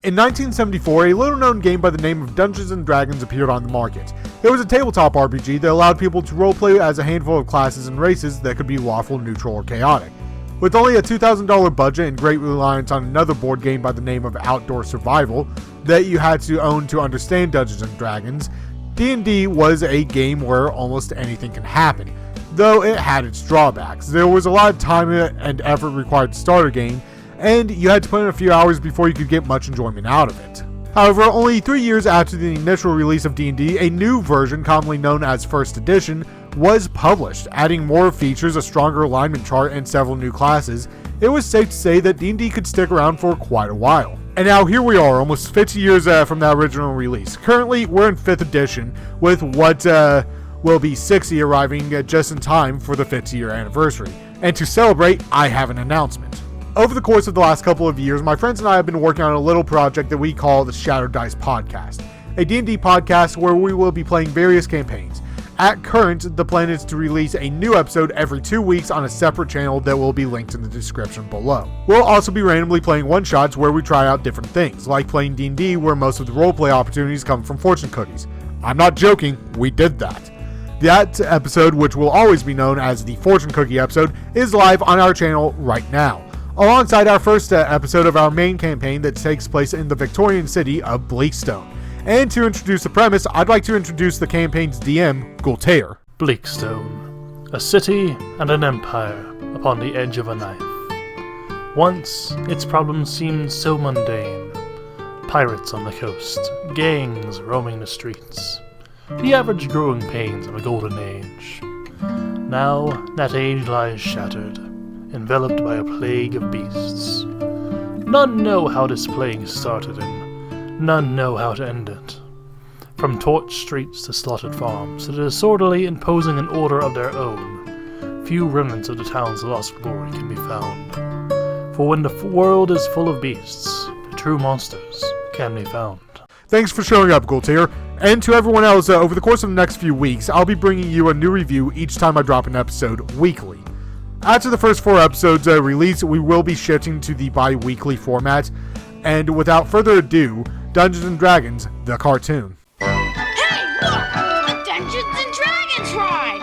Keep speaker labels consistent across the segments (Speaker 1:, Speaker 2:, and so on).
Speaker 1: In 1974, a little-known game by the name of Dungeons & Dragons appeared on the market. It was a tabletop RPG that allowed people to roleplay as a handful of classes and races that could be lawful, neutral, or chaotic. With only a $2,000 budget and great reliance on another board game by the name of Outdoor Survival that you had to own to understand Dungeons & Dragons, D&D was a game where almost anything can happen, though it had its drawbacks. There was a lot of time and effort required to start a game, and you had to put in a few hours before you could get much enjoyment out of it. However, only 3 years after the initial release of D&D, a new version, commonly known as First Edition, was published, adding more features, a stronger alignment chart, and several new classes. It was safe to say that D&D could stick around for quite a while. And now here we are, almost 50 years from that original release. Currently, we're in 5th edition, with what will be 60 arriving just in time for the 50-year anniversary. And to celebrate, I have an announcement. Over the course of the last couple of years, my friends and I have been working on a little project that we call the Shattered Dice Podcast, a D&D podcast where we will be playing various campaigns. At current, the plan is to release a new episode every 2 weeks on a separate channel that will be linked in the description below. We'll also be randomly playing one-shots where we try out different things, like playing D&D where most of the roleplay opportunities come from fortune cookies. I'm not joking, we did that. That episode, which will always be known as the Fortune Cookie episode, is live on our channel right now, alongside our first episode of our main campaign that takes place in the Victorian city of Bleakstone. And to introduce the premise, I'd like to introduce the campaign's DM, Gultair.
Speaker 2: Bleakstone, a city and an empire upon the edge of a knife. Once, its problems seemed so mundane. Pirates on the coast, gangs roaming the streets. The average growing pains of a golden age. Now, that age lies shattered, enveloped by a plague of beasts. None know how this plague started, and none know how to end it. From torched streets to slaughtered farms, to disorderly imposing an order of their own, few remnants of the town's lost glory can be found. For when the world is full of beasts, the true monsters can be found.
Speaker 1: Thanks for showing up, Gultair. And to everyone else, over the course of the next few weeks, I'll be bringing you a new review each time I drop an episode weekly. After the first 4 episodes release, we will be shifting to the bi-weekly format. And without further ado, Dungeons & Dragons, the cartoon.
Speaker 3: Hey, look! A Dungeons & Dragons ride!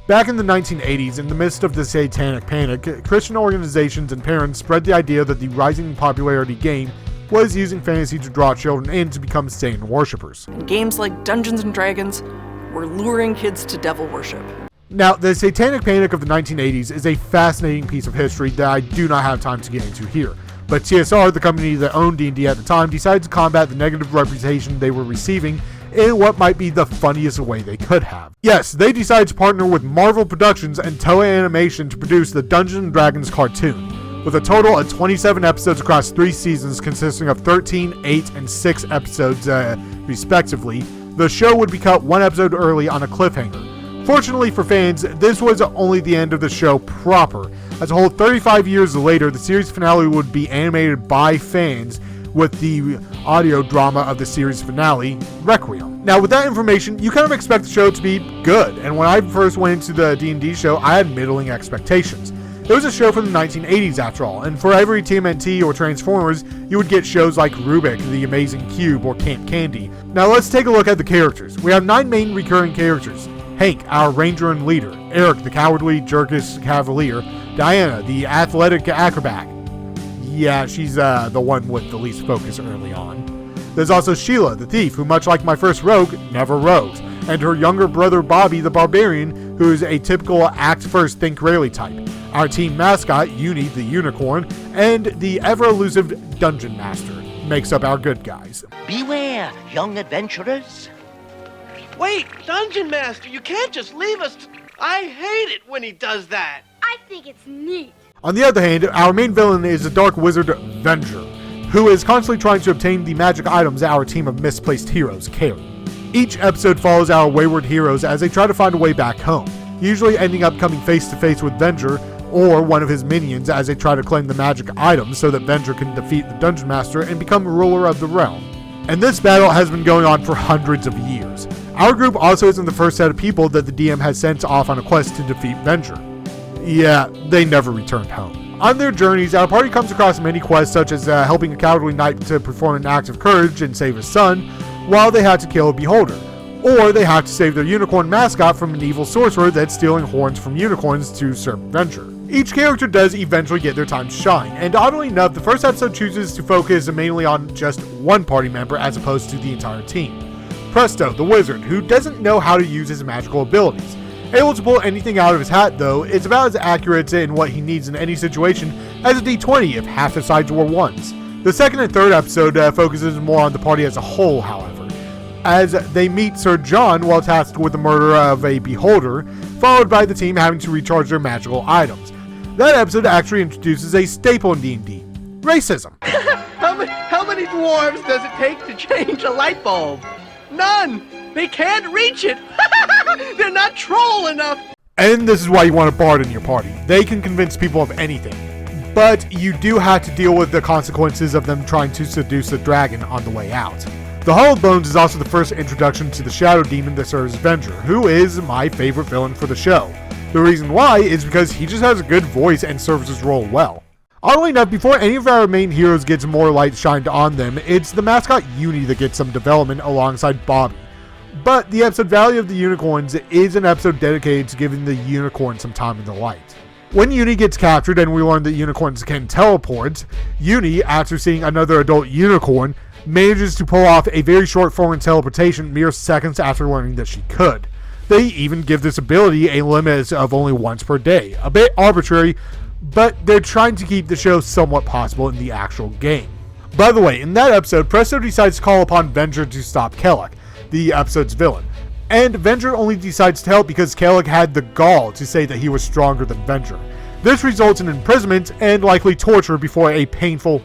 Speaker 1: Back in the 1980s, in the midst of the Satanic Panic, Christian organizations and parents spread the idea that the rising popularity game was using fantasy to draw children in to become Satan worshippers.
Speaker 4: Games like Dungeons & Dragons were luring kids to devil worship.
Speaker 1: Now, the Satanic Panic of the 1980s is a fascinating piece of history that I do not have time to get into here. But TSR, the company that owned D&D at the time, decided to combat the negative reputation they were receiving in what might be the funniest way they could have. Yes, they decided to partner with Marvel Productions and Toei Animation to produce the Dungeons & Dragons cartoon. With a total of 27 episodes across 3 seasons consisting of 13, 8, and 6 episodes respectively, the show would be cut 1 episode early on a cliffhanger. Fortunately for fans, this was only the end of the show proper. As a whole 35 years later, the series finale would be animated by fans with the audio drama of the series finale, Requiem. Now, with that information, you kind of expect the show to be good, and when I first went into the D&D show, I had middling expectations. It was a show from the 1980s after all, and for every TMNT or Transformers, you would get shows like Rubik, The Amazing Cube, or Camp Candy. Now let's take a look at the characters. We have 9 main recurring characters. Hank, our ranger and leader. Eric, the cowardly, jerkish cavalier. Diana, the athletic acrobat. Yeah, she's the one with the least focus early on. There's also Sheila, the thief, who much like my first rogue, never rogues. And her younger brother Bobby, the barbarian, who is a typical act first, think rarely type. Our team mascot, Uni, the unicorn, and the ever-elusive Dungeon Master makes up our good guys.
Speaker 5: Beware, young adventurers.
Speaker 6: Wait, Dungeon Master, you can't just leave us I hate it when he does that.
Speaker 3: I think it's neat.
Speaker 1: On the other hand, our main villain is the dark wizard Venger, who is constantly trying to obtain the magic items our team of misplaced heroes carry. Each episode follows our wayward heroes as they try to find a way back home, usually ending up coming face to face with Venger or one of his minions as they try to claim the magic items so that Venger can defeat the Dungeon Master and become ruler of the realm. And this battle has been going on for hundreds of years. Our group also isn't the first set of people that the DM has sent off on a quest to defeat Venger. Yeah, they never returned home. On their journeys, our party comes across many quests such as helping a cowardly knight to perform an act of courage and save his son, while they had to kill a beholder. Or they have to save their unicorn mascot from an evil sorcerer that's stealing horns from unicorns to circumventure. Each character does eventually get their time to shine, and oddly enough, the first episode chooses to focus mainly on just one party member as opposed to the entire team. Presto, the wizard, who doesn't know how to use his magical abilities. Able to pull anything out of his hat though, is about as accurate in what he needs in any situation as a D20 if half the sides were ones. The second and third episode focuses more on the party as a whole, however, as they meet Sir John while tasked with the murder of a beholder, followed by the team having to recharge their magical items. That episode actually introduces a staple in D&D, racism.
Speaker 6: How many dwarves does it take to change a light bulb? None! They can't reach it! They're not troll enough!
Speaker 1: And this is why you want a bard in your party. They can convince people of anything. But you do have to deal with the consequences of them trying to seduce the dragon on the way out. The Hall of Bones is also the first introduction to the shadow demon that serves Venger, who is my favorite villain for the show. The reason why is because he just has a good voice and serves his role well. Oddly enough, before any of our main heroes gets more light shined on them, it's the mascot Uni that gets some development alongside Bobby. But the episode Valley of the Unicorns is an episode dedicated to giving the unicorn some time in the light. When Uni gets captured and we learn that unicorns can teleport, Uni, after seeing another adult unicorn, manages to pull off a very short form teleportation mere seconds after learning that she could. They even give this ability a limit of only once per day, a bit arbitrary, but they're trying to keep the show somewhat possible in the actual game. By the way, in that episode, Presto decides to call upon Venger to stop Kellic, the episode's villain, and Venger only decides to help because Kellic had the gall to say that he was stronger than Venger. This results in imprisonment and likely torture before a painful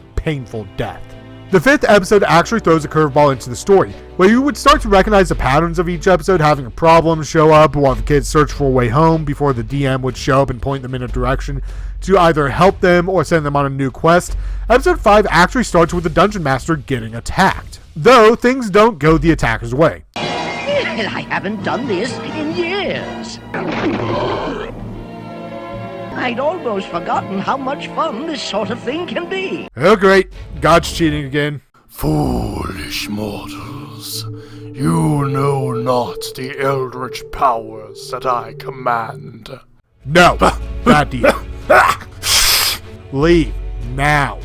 Speaker 1: death. The fifth episode actually throws a curveball into the story, where you would start to recognize the patterns of each episode, having a problem show up while the kids search for a way home before the DM would show up and point them in a direction to either help them or send them on a new quest. Episode 5 actually starts with the Dungeon Master getting attacked, though things don't go the attacker's way.
Speaker 5: Well, I haven't done this in years. I'd almost forgotten how much fun this sort of thing can be.
Speaker 1: Oh great, God's cheating again.
Speaker 2: Foolish mortals, you know not the eldritch powers that I command.
Speaker 1: No, bad deal. Leave, now.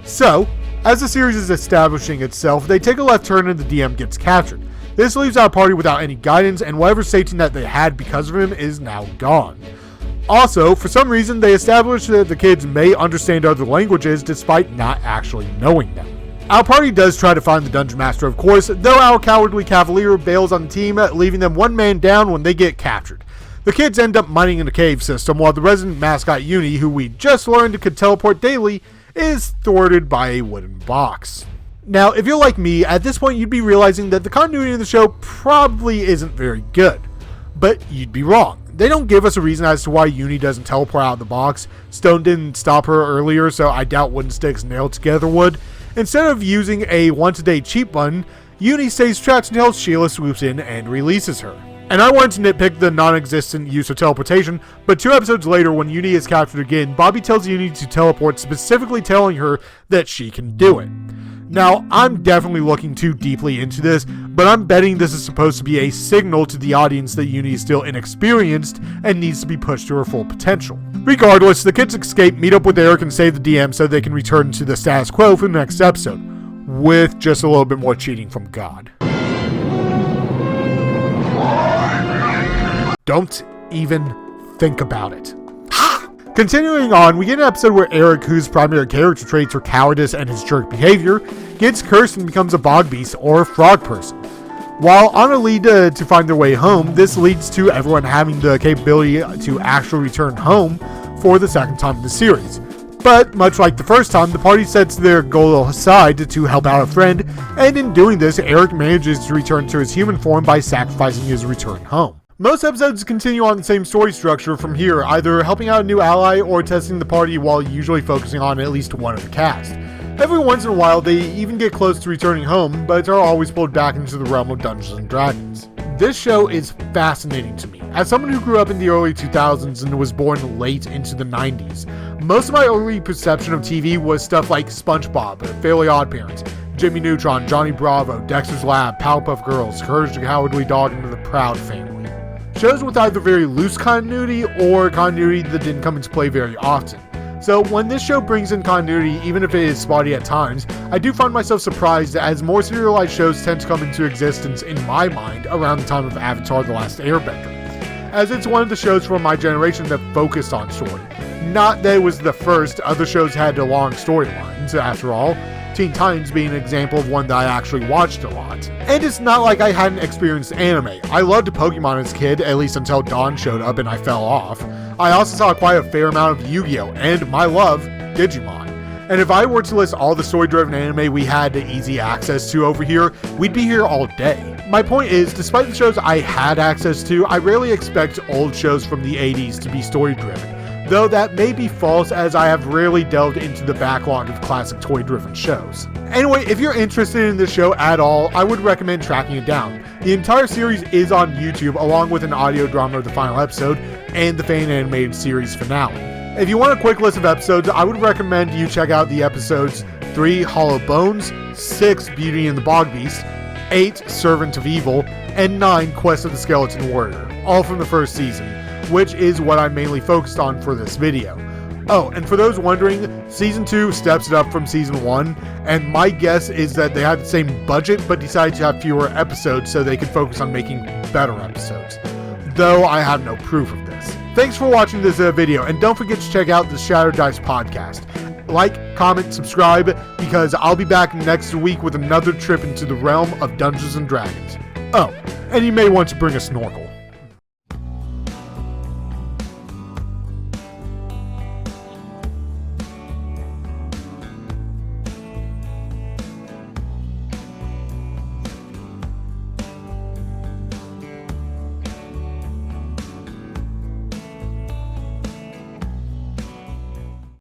Speaker 1: So, as the series is establishing itself, they take a left turn and the DM gets captured. This leaves our party without any guidance, and whatever safety net they had because of him is now gone. Also, for some reason, they establish that the kids may understand other languages despite not actually knowing them. Our party does try to find the Dungeon Master, of course, though our cowardly cavalier bails on the team, leaving them one man down when they get captured. The kids end up mining in a cave system, while the resident mascot Uni, who we just learned could teleport daily, is thwarted by a wooden box. Now, if you're like me, at this point you'd be realizing that the continuity of the show probably isn't very good. But you'd be wrong. They don't give us a reason as to why Uni doesn't teleport out of the box. Stone didn't stop her earlier, so I doubt wooden sticks nailed together would. Instead of using a once-a-day cheat button, Uni stays trapped until Sheila swoops in and releases her. And I wanted to nitpick the non-existent use of teleportation, but 2 episodes later when Uni is captured again, Bobby tells Uni to teleport, specifically telling her that she can do it. Now, I'm definitely looking too deeply into this, but I'm betting this is supposed to be a signal to the audience that Uni is still inexperienced and needs to be pushed to her full potential. Regardless, the kids escape, meet up with Eric, and save the DM so they can return to the status quo for the next episode, with just a little bit more cheating from God. Don't even think about it. Continuing on, we get an episode where Eric, whose primary character traits are cowardice and his jerk behavior, gets cursed and becomes a bog beast or frog person. While on a lead to find their way home, this leads to everyone having the capability to actually return home for the second time in the series. But much like the first time, the party sets their goal aside to help out a friend, and in doing this, Eric manages to return to his human form by sacrificing his return home. Most episodes continue on the same story structure from here, either helping out a new ally or testing the party while usually focusing on at least one of the cast. Every once in a while, they even get close to returning home, but are always pulled back into the realm of Dungeons & Dragons. This show is fascinating to me. As someone who grew up in the early 2000s and was born late into the 90s, most of my early perception of TV was stuff like SpongeBob, Fairly OddParents, Jimmy Neutron, Johnny Bravo, Dexter's Lab, Powerpuff Girls, Courage the Cowardly Dog, and the Proud Family. Shows with either very loose continuity or continuity that didn't come into play very often. So when this show brings in continuity, even if it is spotty at times, I do find myself surprised as more serialized shows tend to come into existence in my mind around the time of Avatar: The Last Airbender, as it's one of the shows from my generation that focused on story. Not that it was the first, other shows had long storylines, after all, Teen Titans being an example of one that I actually watched a lot. And it's not like I hadn't experienced anime. I loved Pokemon as a kid, at least until Dawn showed up and I fell off. I also saw quite a fair amount of Yu-Gi-Oh! And my love, Digimon. And if I were to list all the story-driven anime we had easy access to over here, we'd be here all day. My point is, despite the shows I had access to, I rarely expect old shows from the 80s to be story-driven. Though that may be false, as I have rarely delved into the backlog of classic toy-driven shows. Anyway, if you're interested in this show at all, I would recommend tracking it down. The entire series is on YouTube, along with an audio drama of the final episode, and the fan-animated series finale. If you want a quick list of episodes, I would recommend you check out the episodes 3, Hollow Bones, 6, Beauty and the Bog Beast, 8, Servant of Evil, and 9, Quest of the Skeleton Warrior, all from the first season, which is what I'm mainly focused on for this video. Oh, and for those wondering, Season 2 steps it up from Season 1, and my guess is that they had the same budget but decided to have fewer episodes so they could focus on making better episodes. Though I have no proof of this. Thanks for watching this video, and don't forget to check out the Shattered Dice podcast. Like, comment, subscribe, because I'll be back next week with another trip into the realm of Dungeons & Dragons. Oh, and you may want to bring a snorkel.